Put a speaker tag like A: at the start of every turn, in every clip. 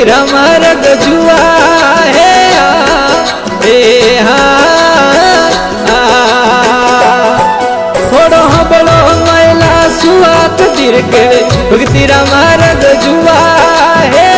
A: रामार गजुआ है थोड़ो बड़ो मैला सुआ कबीर के भक्ति रामार गजुआ है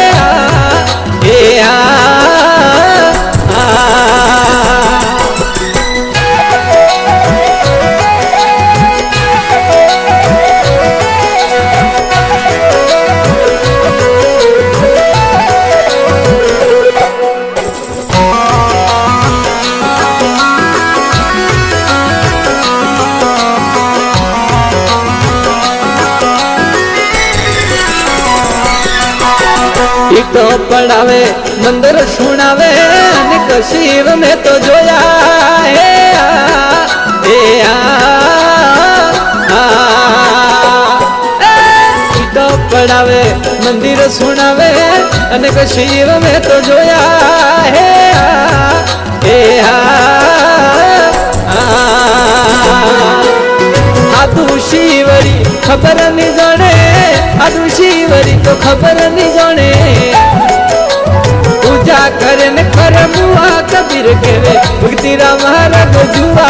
A: तो पढ़ावे मंदिर सुनावे अनेक शिव में तो जोया है तो पढ़ावे मंदिर सुनावे अनेक शिव में तो जोया है आदू शिवरी खबर नहीं जाने आदू शिवरी तो खबर नहीं जाने पूजा करे न कर मुआ कबीर के भक्ति रामार गजुआ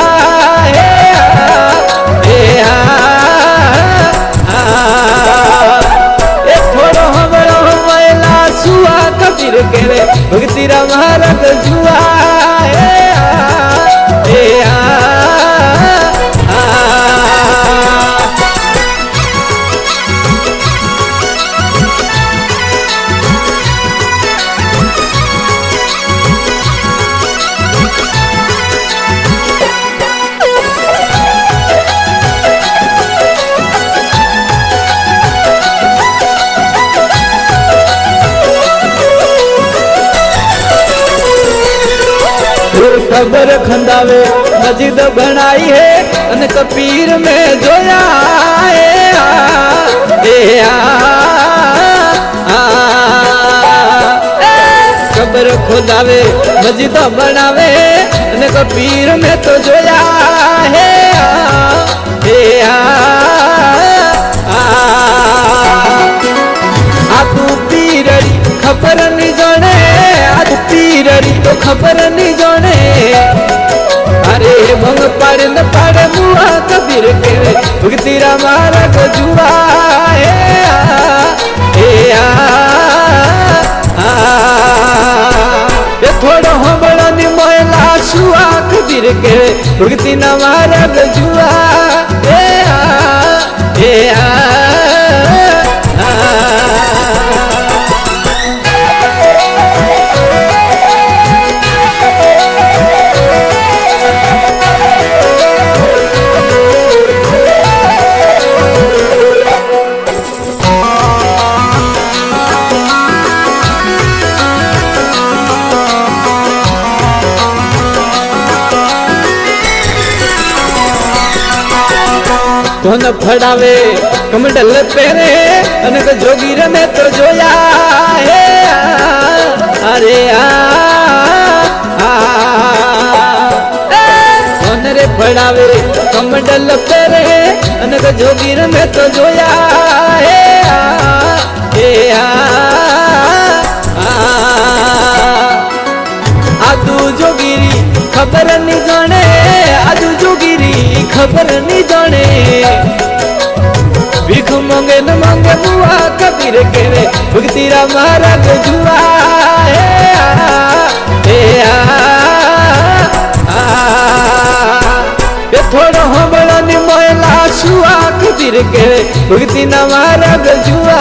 A: थोड़ो बड़ो मैला सुआ कबीर के भक्ति रामार गजुआ खबर खंदावे मस्जिद बनाई है अन कबीर में जोया खबर खुदावे मस्जिद बनावे अन कबीर में तो जोया है आदू पीरड़ी खबर नहीं जाने आदू पीरड़ी तो खबर नहीं जाने अरे भंग पाड़े न पाड़े मुआ कबीर के भक्ति रामार गजुआ थोड़ो बड़ा निमला सुआ कबीर के भक्ति रामार गजुआ धन फड़ावे कमंडल पेरे अनक जोगीर में तो जोया है अरे धन रे फड़ावे कमंडल पेरे अनक जोगीर में तो जोया है आदू जोगीरी खबर नहीं जाने आदू जोगीरी खबर नहीं जाने भीख मांगे न मांगे बुआ कबीर के भक्ति रामार गजुआ थोड़ो बड़ा निमला सुआ कबीर के भक्ति रामार गजुआ